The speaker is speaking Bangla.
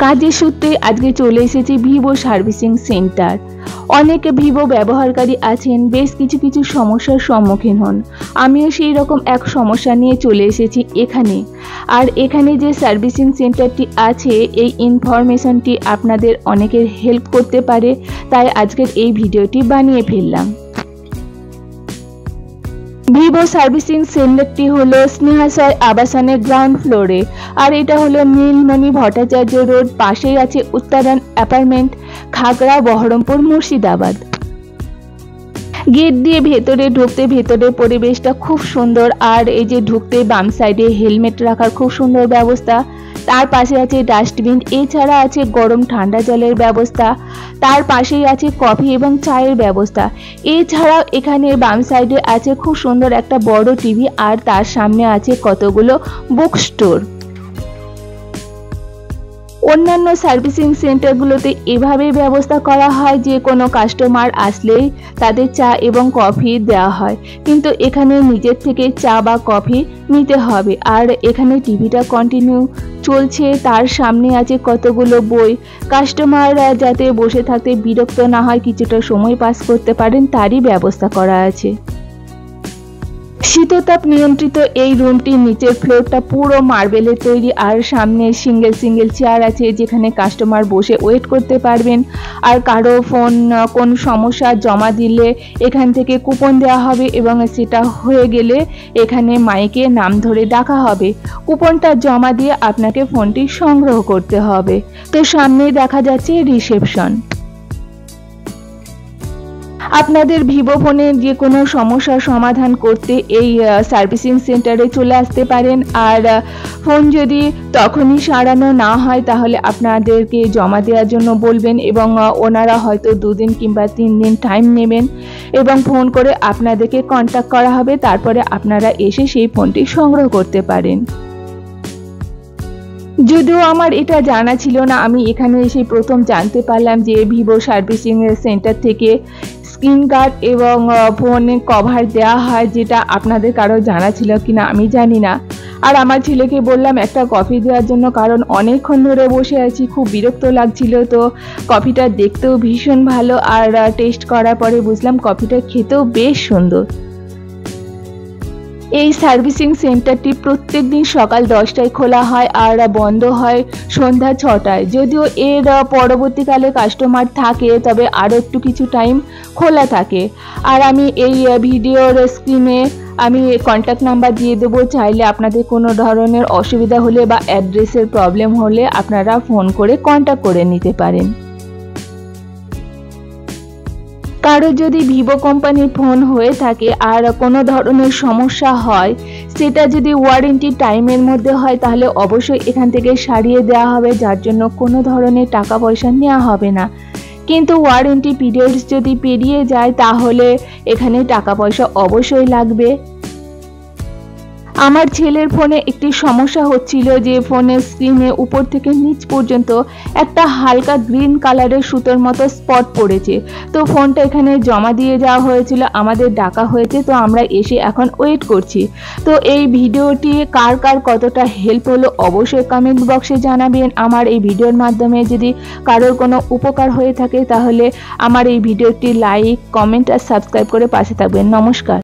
কাজের সূত্রে আজকে চলে এসেছি ভিভো সার্ভিসিং সেন্টার। অনেক ভিভো ব্যবহারকারী আছেন, বেশ কিছু কিছু সমস্যার সম্মুখীন হন। আমিও সেই রকম এক সমস্যা নিয়ে চলে এসেছি এখানে। আর এখানে যে সার্ভিসিং সেন্টারটি আছে, এই ইনফরমেশনটি আপনাদের অনেকের হেল্প করতে পারে, তাই আজকের এই ভিডিওটি বানিয়ে ফেললাম। ভিভো সার্ভিসিং সেন্টারটি হলো স্নেহাশয় আবাসনের গ্রাউন্ড ফ্লোরে, আর এটা হলো নীলমণি ভট্টাচার্য রোড, পাশেই আছে উত্তরণ অ্যাপার্টমেন্ট, খাগড়া, বহরমপুর, মুর্শিদাবাদ। গেট দিয়ে ভেতরে ঢুকতে ভেতরের পরিবেশটা খুব সুন্দর, আর এই যে ঢুকতে বাম সাইডে হেলমেট রাখার খুব সুন্দর ব্যবস্থা, তার পাশে আছে ডাস্টবিন, এছাড়া আছে গরম ঠান্ডা জলের ব্যবস্থা, তার পাশেই আছে কফি এবং চায়ের ব্যবস্থা। এছাড়াও এখানে বাম সাইডে আছে খুব সুন্দর একটা বড় টিভি, আর তার সামনে আছে কতগুলো বুক স্টোর। অন্যান্য সার্ভিসিং সেন্টারগুলোতে এভাবেই ব্যবস্থা করা হয় যে কোনো কাস্টমার আসলেই তাদের চা এবং কফি দেওয়া হয়, কিন্তু এখানে নিজের থেকে চা বা কফি নিতে হবে। আর এখানে টিভিটা কন্টিনিউ চলছে, তার সামনে আছে কতগুলো বই। কাস্টমাররা যাতে বসে থাকতে বিরক্ত না হয়, কিছুটা সময় পাস করতে পারেন, তারই ব্যবস্থা করা আছে। শীততাপ নিয়ন্ত্রিত এই রুমটির নিচের ফ্লোরটা পুরো মার্বেলের তৈরি, আর সামনে সিঙ্গেল চেয়ার আছে যেখানে কাস্টমার বসে ওয়েট করতে পারবেন। আর কারো ফোন কোন সমস্যা জমা দিলে এখান থেকে কুপন দেওয়া হবে, এবং সেটা হয়ে গেলে এখানে মাইকে নাম ধরে ডাকা হবে। কুপনটা জমা দিয়ে আপনাকে ফোনটি সংগ্রহ করতে হবে। তো সামনেই দেখা যাচ্ছে রিসেপশন। আপনাদের ভিভো ফোনের যে কোনো সমস্যার সমাধান করতে এই সার্ভিসিং সেন্টারে চলে আসতে পারেন। আর ফোন যদি তখনই সারানো না হয় তাহলে আপনাদেরকে জমা দেওয়ার জন্য বলবেন, এবং ওনারা হয়তো 2 দিন কিংবা 3 দিন টাইম নেবেন, এবং ফোন করে আপনাদেরকে কন্ট্যাক্ট করা হবে। তারপরে আপনারা এসে সেই ফোনটি সংগ্রহ করতে পারেন। যদিও আমার এটা জানা ছিল না, আমি এখানে এসে প্রথম জানতে পারলাম যে ভিভো সার্ভিসিং সেন্টার থেকে স্ক্রিন গার্ড এবং ফোনে কভার দেওয়া হয়, যেটা আপনাদের কারো জানা ছিল কিনা আমি জানি না। আর আমার ছেলেকে বললাম একটা কফি দেওয়ার জন্য, কারণ অনেকক্ষণ ধরে বসে আছি, খুব বিরক্ত লাগছিল। তো কফিটা দেখতেও ভীষণ ভালো, আর টেস্ট করার পরে বুঝলাম কফিটা খেতেও বেশ সুন্দর। এই সার্ভিসিং সেন্টারটি প্রত্যেক দিন সকাল 10টায় খোলা হয় আর বন্ধ হয় সন্ধ্যা 6টায়। যদিও এর পরবর্তীকালে কাস্টমার থাকে, তবে আরও একটু কিছু টাইম খোলা থাকে। আর আমি এই ভিডিওর স্ক্রিনে আমি কন্ট্যাক্ট নাম্বার দিয়ে দেবো, চাইলে আপনাদের কোনো ধরনের অসুবিধা হলে বা অ্যাড্রেসের প্রবলেম হলে আপনারা ফোন করে কন্ট্যাক্ট করে নিতে পারেন। কারো যদি ভিভো কোম্পানির ফোন হয়ে থাকে আর কোনো ধরনের সমস্যা হয়, সেটা যদি ওয়ারেন্টি টাইমের মধ্যে হয় তাহলে অবশ্যই এখান থেকে সারিয়ে দেওয়া হবে, যার জন্য কোনো ধরনের টাকা পয়সা নেওয়া হবে না। কিন্তু ওয়ারেন্টি পিরিয়ড যদি পেরিয়ে যায় তাহলে এখানে টাকা পয়সা অবশ্যই লাগবে। আমার ছেলের ফোনে একটি সমস্যা হচ্ছিল যে ফোনের স্ক্রিনে উপর থেকে নিচ পর্যন্ত একটা হালকা গ্রিন কালারের সুতোর মতো স্পট পড়েছে। তো ফোনটা এখানে জমা দিয়ে যাওয়া হয়েছিল, আমাদের ডাকা হয়েছে, তো আমরা এসে এখন ওয়েট করছি। তো এই ভিডিওটি কার কার কতটা হেল্প হলো অবশ্যই কমেন্ট বক্সে জানাবেন। আমার এই ভিডিওর মাধ্যমে যদি কারোর কোনো উপকার হয়ে থাকে তাহলে আমার এই ভিডিওটি লাইক, কমেন্ট আর সাবস্ক্রাইব করে পাশে থাকবেন। নমস্কার।